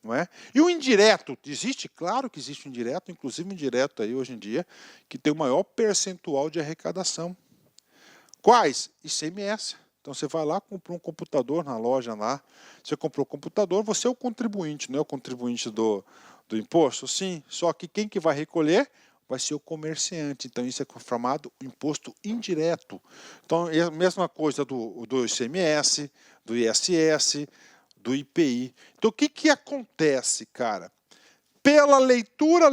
Não é? E o indireto, existe? Claro que existe um indireto, inclusive um indireto aí hoje em dia, que tem o maior percentual de arrecadação. Quais? ICMS. Então você vai lá, compra um computador na loja lá, você comprou o computador, você é o contribuinte, não é o contribuinte do imposto? Sim, só que quem que vai recolher vai ser o comerciante. Então isso é chamado imposto indireto. Então é a mesma coisa do ICMS, do ISS, do IPI. Então o que acontece, cara? Pela leitura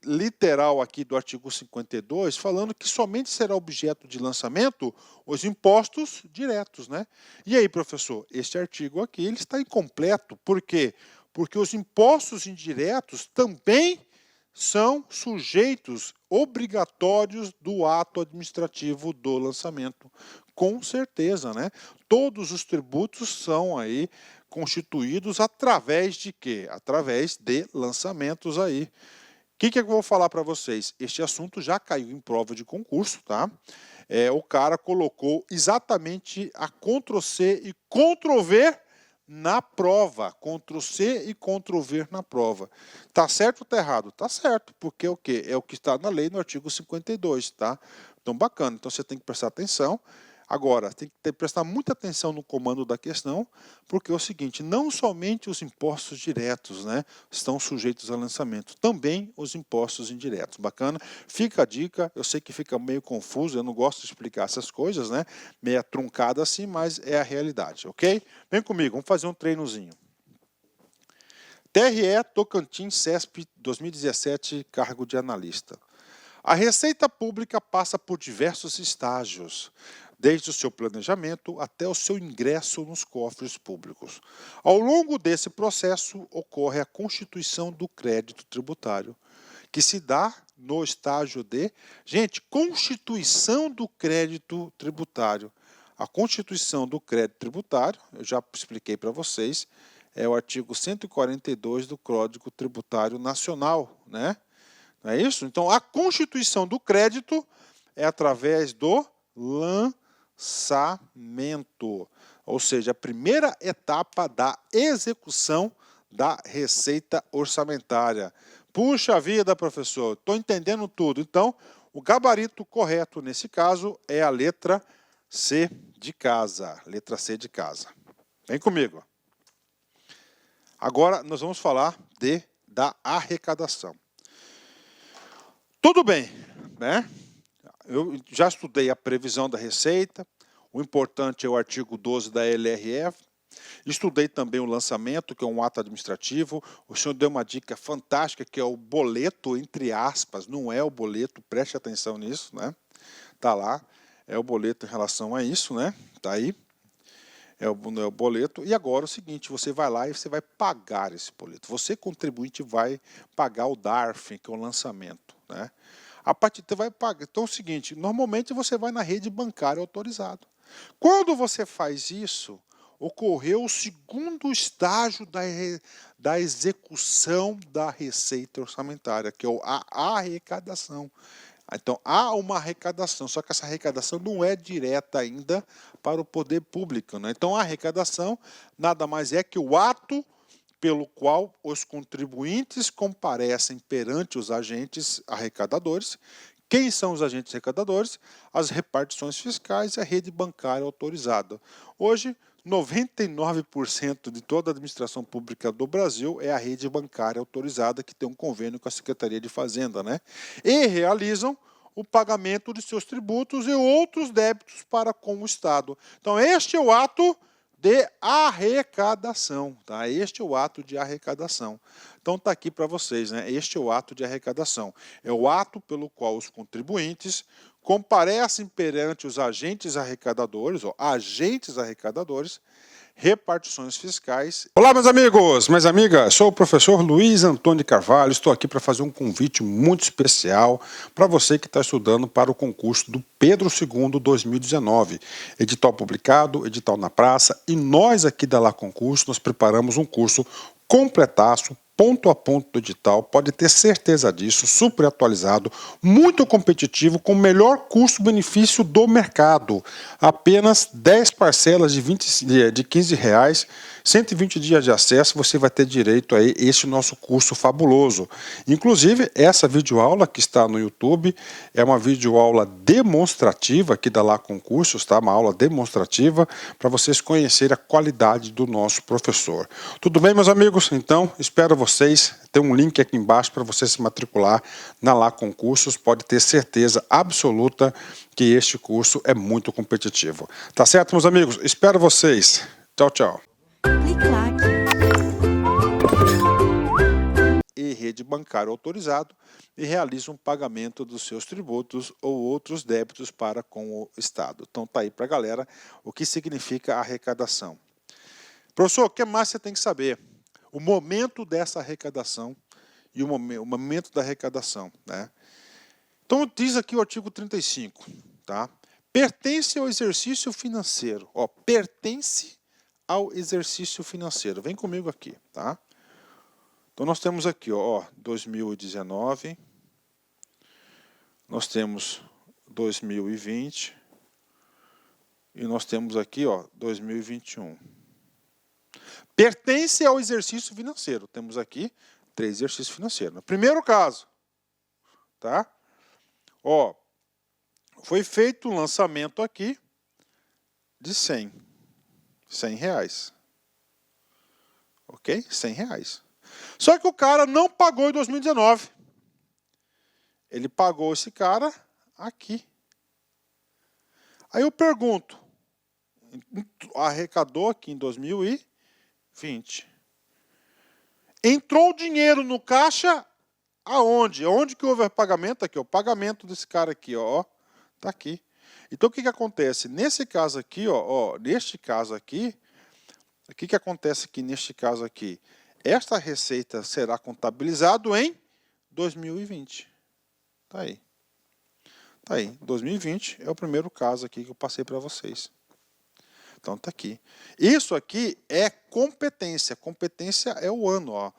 literal aqui do artigo 52, falando que somente será objeto de lançamento os impostos diretos, né? E aí, professor, este artigo aqui ele está incompleto. Por quê? Porque os impostos indiretos também são sujeitos obrigatórios do ato administrativo do lançamento. Com certeza, né? Todos os tributos são aí constituídos através de quê? Através de lançamentos aí. O que eu vou falar para vocês? Este assunto já caiu em prova de concurso, tá? O cara colocou exatamente a Ctrl+C e Ctrl+V na prova. Ctrl+C e Ctrl+V na prova. Tá certo ou tá errado? Tá certo, porque é o quê? É o que está na lei no artigo 52, tá? Então, bacana. Então, você tem que prestar atenção. Agora, tem que prestar muita atenção no comando da questão, porque é o seguinte, não somente os impostos diretos, né, estão sujeitos a lançamento, também os impostos indiretos. Bacana? Fica a dica, eu sei que fica meio confuso, eu não gosto de explicar essas coisas, né, meio truncada assim, mas é a realidade, ok? Vem comigo, vamos fazer um treinozinho. TRE Tocantins CESP 2017, cargo de analista. A Receita Pública passa por diversos estágios, desde o seu planejamento até o seu ingresso nos cofres públicos. Ao longo desse processo, ocorre a constituição do crédito tributário, que se dá no estágio de... Gente, constituição do crédito tributário. A constituição do crédito tributário, eu já expliquei para vocês, é o artigo 142 do Código Tributário Nacional, né? Não é isso? Então, a constituição do crédito é através do lançamento, ou seja, a primeira etapa da execução da receita orçamentária. Puxa vida, professor, estou entendendo tudo. Então, o gabarito correto nesse caso é a letra C de casa. Letra C de casa. Vem comigo. Agora nós vamos falar da arrecadação. Tudo bem, né? Eu já estudei a previsão da receita, o importante é o artigo 12 da LRF, estudei também o lançamento, que é um ato administrativo, o senhor deu uma dica fantástica, que é o boleto, entre aspas, não é o boleto, preste atenção nisso, né? Tá lá, é o boleto em relação a isso, né? Tá aí. É o boleto. E agora é o seguinte, você vai lá e você vai pagar esse boleto. Você, contribuinte, vai pagar o DARF, que é o lançamento, né? A partir de vai pagar. Então é o seguinte, normalmente você vai na rede bancária autorizada. Quando você faz isso, ocorreu o segundo estágio da execução da receita orçamentária, que é a arrecadação. Então, há uma arrecadação, só que essa arrecadação não é direta ainda para o poder público, né? Então, a arrecadação nada mais é que o ato pelo qual os contribuintes comparecem perante os agentes arrecadadores. Quem são os agentes arrecadadores? As repartições fiscais e a rede bancária autorizada. Hoje, 99% de toda a administração pública do Brasil é a rede bancária autorizada, que tem um convênio com a Secretaria de Fazenda, né? E realizam o pagamento de seus tributos e outros débitos para com o Estado. Então, este é o ato de arrecadação, tá? Este é o ato de arrecadação. Então está aqui para vocês, né? Este é o ato de arrecadação. É o ato pelo qual os contribuintes comparecem perante os agentes arrecadadores, repartições fiscais. Olá, meus amigos, minhas amigas, sou o professor Luiz Antônio Carvalho, estou aqui para fazer um convite muito especial para você que está estudando para o concurso do Pedro II 2019. Edital publicado, edital na praça, e nós aqui da Lá Concurso, nós preparamos um curso completaço, ponto a ponto do edital, pode ter certeza disso, super atualizado, muito competitivo, com o melhor custo-benefício do mercado. Apenas 10 parcelas de R$15, 120 dias de acesso, você vai ter direito a este nosso curso fabuloso. Inclusive, essa videoaula que está no YouTube é uma videoaula demonstrativa aqui da Lá Concursos, tá? Uma aula demonstrativa para vocês conhecerem a qualidade do nosso professor. Tudo bem, meus amigos? Então, espero vocês. Tem um link aqui embaixo para você se matricular na Lá Concursos. Pode ter certeza absoluta que este curso é muito competitivo. Tá certo, meus amigos? Espero vocês. Tchau, tchau. Clique lá. E rede bancária autorizado e realiza um pagamento dos seus tributos ou outros débitos para com o Estado. Então tá aí para a galera o que significa arrecadação. Professor, o que mais você tem que saber? O momento dessa arrecadação e o momento da arrecadação, né? Então diz aqui o artigo 35, tá? Pertence ao exercício financeiro, ó, pertence ao exercício financeiro. Vem comigo aqui, tá? Então nós temos aqui, ó, 2019, nós temos 2020 e nós temos aqui, ó, 2021. Pertence ao exercício financeiro. Temos aqui 3 exercícios financeiros. No primeiro caso, tá? Ó, foi feito o lançamento aqui, de 100. 100 reais. Ok? 100 reais. Só que o cara não pagou em 2019. Ele pagou esse cara aqui. Aí eu pergunto, arrecadou aqui em 2020. Entrou o dinheiro no caixa aonde? Onde que houve o pagamento? Aqui, o pagamento desse cara aqui, ó. Tá aqui. Então o que acontece? Nesse caso aqui, neste caso aqui, o que acontece aqui neste caso aqui? Esta receita será contabilizado em 2020. Tá aí. Tá aí. 2020 é o primeiro caso aqui que eu passei para vocês. Então tá aqui. Isso aqui é competência. Competência é o ano, ó.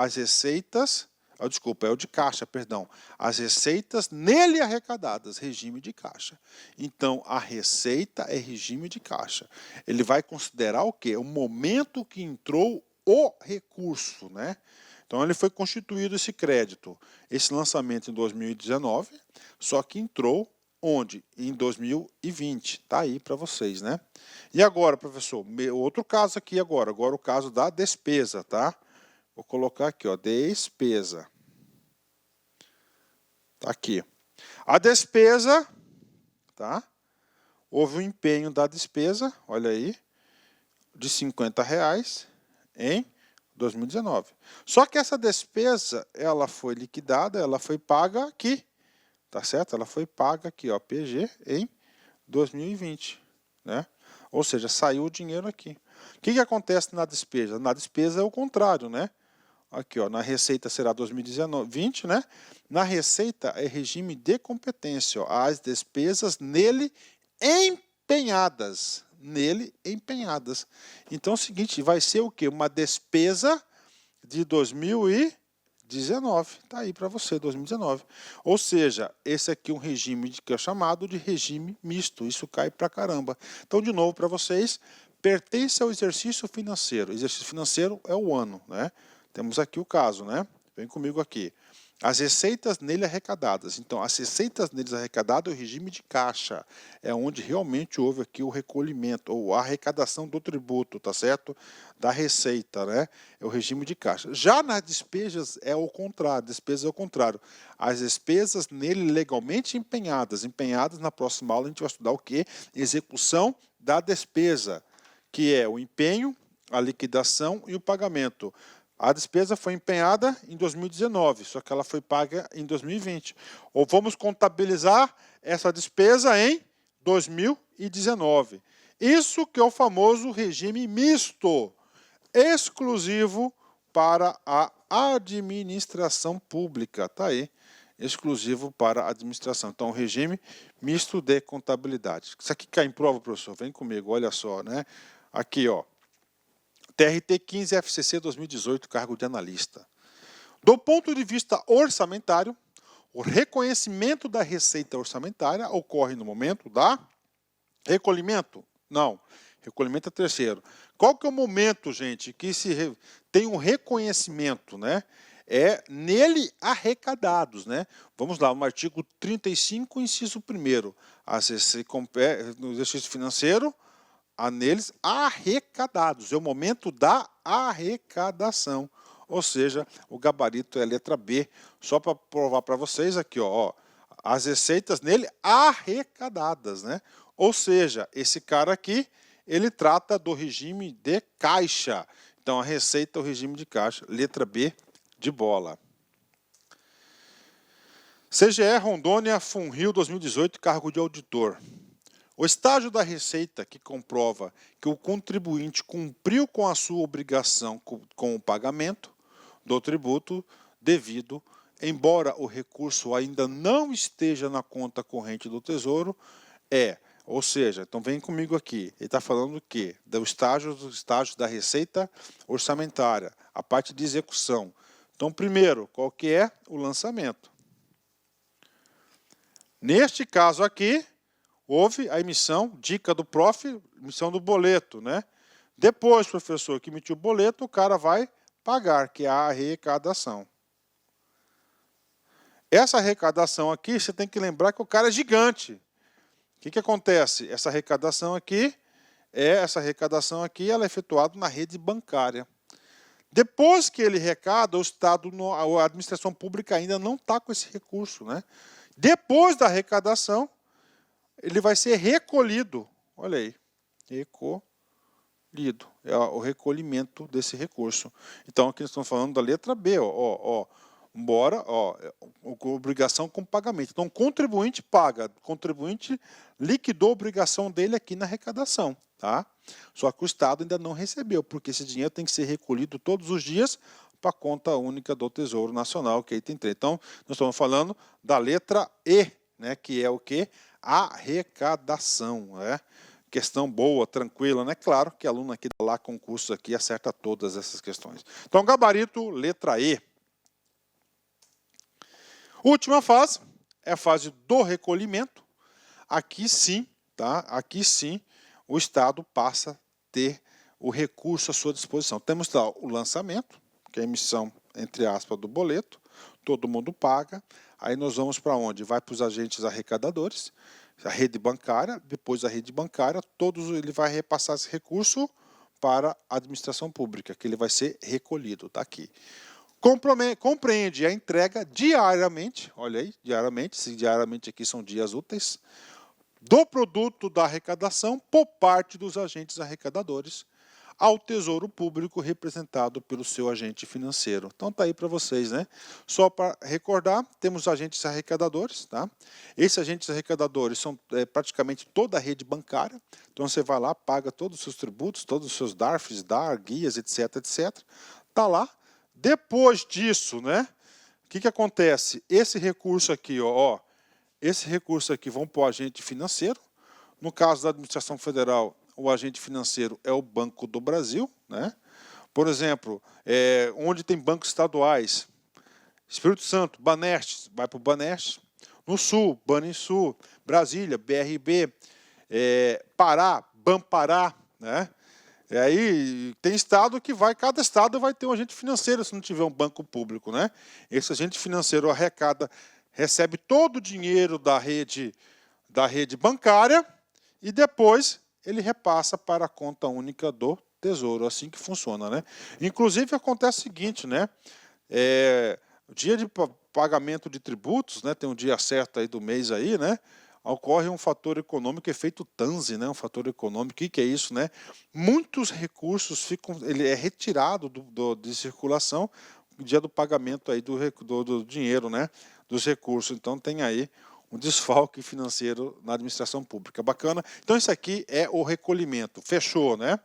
As receitas, desculpa, é o de caixa, perdão. As receitas nele arrecadadas, regime de caixa. Então a receita é regime de caixa. Ele vai considerar o quê? O momento que entrou o recurso, né? Então ele foi constituído esse crédito, esse lançamento em 2019, só que entrou onde? Em 2020. Tá aí para vocês, né? E agora, professor, outro caso aqui agora o caso da despesa, tá? Vou colocar aqui, ó, despesa. Tá aqui. A despesa, tá? Houve um empenho da despesa, olha aí, de R$50 em 2019. Só que essa despesa, ela foi liquidada, ela foi paga aqui, tá certo? Ela foi paga aqui, ó, PG, em 2020, né? Ou seja, saiu o dinheiro aqui. O que acontece na despesa? Na despesa é o contrário, né? Aqui, ó, na receita será 2020, né? Na receita é regime de competência, ó, as despesas nele empenhadas. Nele empenhadas. Então é o seguinte, vai ser o quê? Uma despesa de 2019. Tá aí para você, 2019. Ou seja, esse aqui é um regime que é chamado de regime misto. Isso cai para caramba. Então, de novo, para vocês, pertence ao exercício financeiro. Exercício financeiro é o ano, né? Temos aqui o caso, né? Vem comigo aqui. As receitas nele arrecadadas. Então, as receitas neles arrecadadas é o regime de caixa. É onde realmente houve aqui o recolhimento, ou a arrecadação do tributo, tá certo? Da receita, né? É o regime de caixa. Já nas despesas é o contrário. Despesas é o contrário. As despesas nele legalmente empenhadas. Empenhadas, na próxima aula a gente vai estudar o quê? Execução da despesa, que é o empenho, a liquidação e o pagamento. A despesa foi empenhada em 2019, só que ela foi paga em 2020. Ou vamos contabilizar essa despesa em 2019. Isso que é o famoso regime misto, exclusivo para a administração pública. Tá aí, exclusivo para a administração. Então, regime misto de contabilidade. Isso aqui cai em prova, professor? Vem comigo, olha só, né? Aqui, ó. TRT 15 FCC 2018, cargo de analista. Do ponto de vista orçamentário, o reconhecimento da receita orçamentária ocorre no momento da recolhimento? Não, recolhimento é terceiro. Qual que é o momento, gente, que tem um reconhecimento, né? É nele arrecadados, né? Vamos lá, no artigo 35, inciso 1º. No exercício financeiro, há neles arrecadados. É o momento da arrecadação. Ou seja, o gabarito é a letra B. Só para provar para vocês aqui, ó, as receitas nele arrecadadas, né? Ou seja, esse cara aqui, ele trata do regime de caixa. Então, a receita é o regime de caixa. Letra B de bola. CGE Rondônia Funrio 2018, cargo de auditor. O estágio da receita que comprova que o contribuinte cumpriu com a sua obrigação com o pagamento do tributo devido, embora o recurso ainda não esteja na conta corrente do Tesouro, ou seja, então vem comigo aqui, ele está falando do quê? Dos estágios da receita orçamentária, a parte de execução. Então, primeiro, qual que é? O lançamento. Neste caso aqui, houve a emissão, dica do prof, emissão do boleto, né? Depois, professor, que emitiu o boleto, o cara vai pagar, que é a arrecadação. Essa arrecadação aqui, você tem que lembrar que o cara é gigante. O que acontece? Essa arrecadação aqui, essa arrecadação aqui, ela é efetuada na rede bancária. Depois que ele arrecada, o Estado, a administração pública ainda não está com esse recurso, né? Depois da arrecadação, ele vai ser recolhido. Olha aí, recolhido. É o recolhimento desse recurso. Então, aqui nós estamos falando da letra B, obrigação com pagamento. Então, o contribuinte paga, o contribuinte liquidou a obrigação dele aqui na arrecadação, tá? Só que o Estado ainda não recebeu, porque esse dinheiro tem que ser recolhido todos os dias para a conta única do Tesouro Nacional, que é item 3. Então, nós estamos falando da letra E, né, que é o quê? Arrecadação, né? Questão boa, tranquila, né? Claro que aluno aqui da lá concursos aqui acerta todas essas questões. Então, gabarito, letra E. Última fase é a fase do recolhimento. Aqui sim, tá? Aqui sim, o Estado passa a ter o recurso à sua disposição. Temos lá o lançamento, que é a emissão, entre aspas, do boleto. Todo mundo paga. Aí nós vamos para onde? Vai para os agentes arrecadadores, a rede bancária. Depois da rede bancária, ele vai repassar esse recurso para a administração pública, que ele vai ser recolhido. Está aqui. Compreende a entrega diariamente, olha aí, diariamente, se diariamente aqui são dias úteis, do produto da arrecadação por parte dos agentes arrecadadores ao Tesouro Público representado pelo seu agente financeiro. Então tá aí para vocês, né? Só para recordar, temos agentes arrecadadores, tá? Esses agentes arrecadadores são praticamente toda a rede bancária. Então você vai lá, paga todos os seus tributos, todos os seus DARFs, DAR, guias, etc, etc. Tá lá. Depois disso, né? O que acontece? Esse recurso aqui, esse recurso aqui vão para o agente financeiro. No caso da administração federal, o agente financeiro é o Banco do Brasil, né? Por exemplo, onde tem bancos estaduais, Espírito Santo, Banestes, vai para o Banestes. No Sul, Banrisul, Brasília, BRB, Pará, Banpará, né? E aí tem estado que cada estado vai ter um agente financeiro se não tiver um banco público, né? Esse agente financeiro recebe todo o dinheiro da rede bancária e depois ele repassa para a conta única do Tesouro, assim que funciona, né? Inclusive acontece o seguinte, né? O dia de pagamento de tributos, né? Tem um dia certo aí do mês aí, né? Ocorre um fator econômico, efeito Tanzi, né? Um fator econômico. O que é isso, né? Muitos recursos ele é retirado de circulação no dia do pagamento aí do dinheiro, né? Dos recursos. Então tem aí um desfalque financeiro na administração pública. Bacana? Então isso aqui é o recolhimento. Fechou, né?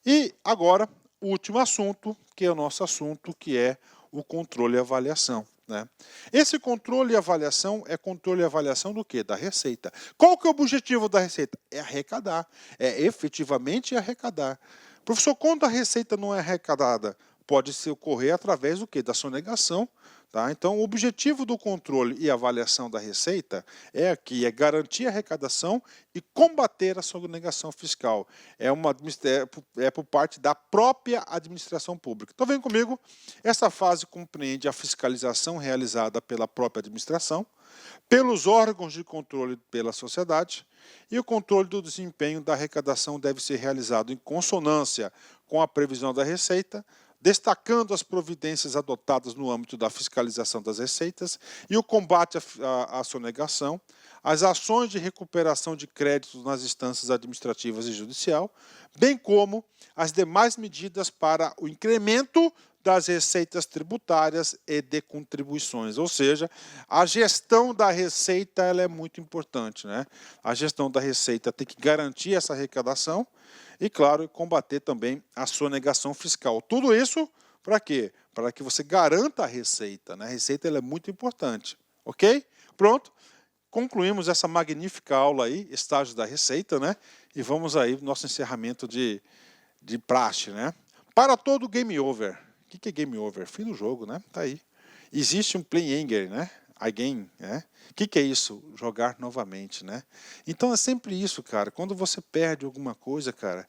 E agora, o último assunto, que é o nosso assunto, que é o controle e avaliação. Né? Esse controle e avaliação é controle e avaliação do quê? Da receita. Qual que é o objetivo da receita? É arrecadar. É efetivamente arrecadar. Professor, quando a receita não é arrecadada, pode se ocorrer através do quê? Da sonegação. Tá? Então, o objetivo do controle e avaliação da receita é garantir a arrecadação e combater a sonegação fiscal. É por parte da própria administração pública. Então, vem comigo. Essa fase compreende a fiscalização realizada pela própria administração, pelos órgãos de controle pela sociedade, e o controle do desempenho da arrecadação deve ser realizado em consonância com a previsão da receita, destacando as providências adotadas no âmbito da fiscalização das receitas e o combate à sonegação, as ações de recuperação de créditos nas instâncias administrativas e judicial, bem como as demais medidas para o incremento das receitas tributárias e de contribuições. Ou seja, a gestão da receita ela é muito importante, né? A gestão da receita tem que garantir essa arrecadação e, claro, combater também a sonegação fiscal. Tudo isso para quê? Para que você garanta a receita, né? A receita ela é muito importante, ok? Pronto, concluímos essa magnífica aula aí, estágio da receita, né? E vamos aí para o nosso encerramento de praxe, né? Para todo game over. O que é game over? Fim do jogo, né? Tá aí. Existe um play again, né? Again, né? O que é isso? Jogar novamente, né? Então é sempre isso, cara. Quando você perde alguma coisa, cara,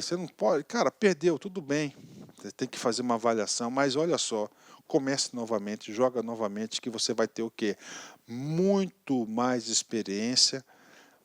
você não pode... Cara, perdeu, tudo bem. Você tem que fazer uma avaliação, mas olha só, comece novamente, joga novamente, que você vai ter o quê? Muito mais experiência,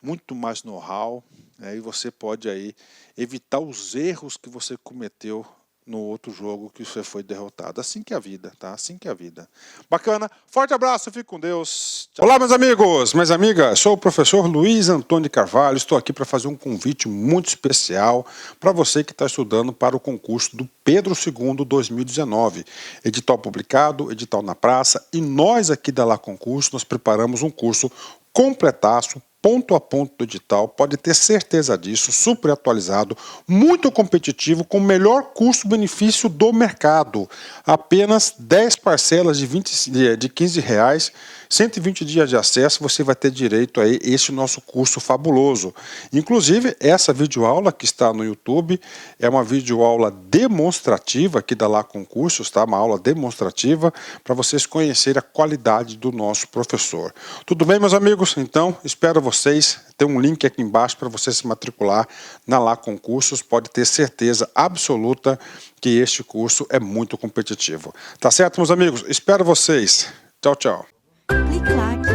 muito mais know-how, e você pode aí evitar os erros que você cometeu no outro jogo que você foi derrotado. Assim que é a vida, tá? Assim que é a vida. Bacana. Forte abraço, fique com Deus. Tchau. Olá, meus amigos, minhas amigas. Sou o professor Luiz Antônio Carvalho. Estou aqui para fazer um convite muito especial para você que está estudando para o concurso do Pedro II 2019. Edital publicado, edital na praça. E nós aqui da Lá Concurso, nós preparamos um curso completaço, ponto a ponto do edital, pode ter certeza disso, super atualizado, muito competitivo, com o melhor custo-benefício do mercado. Apenas 10 parcelas de R$15, 120 dias de acesso, você vai ter direito a este nosso curso fabuloso. Inclusive, essa videoaula que está no YouTube é uma videoaula demonstrativa aqui da Lá Concursos, tá? Uma aula demonstrativa para vocês conhecerem a qualidade do nosso professor. Tudo bem, meus amigos? Então, espero vocês. Tem um link aqui embaixo para você se matricular na Lá Concursos. Pode ter certeza absoluta que este curso é muito competitivo. Tá certo, meus amigos? Espero vocês. Tchau, tchau. Clique lá.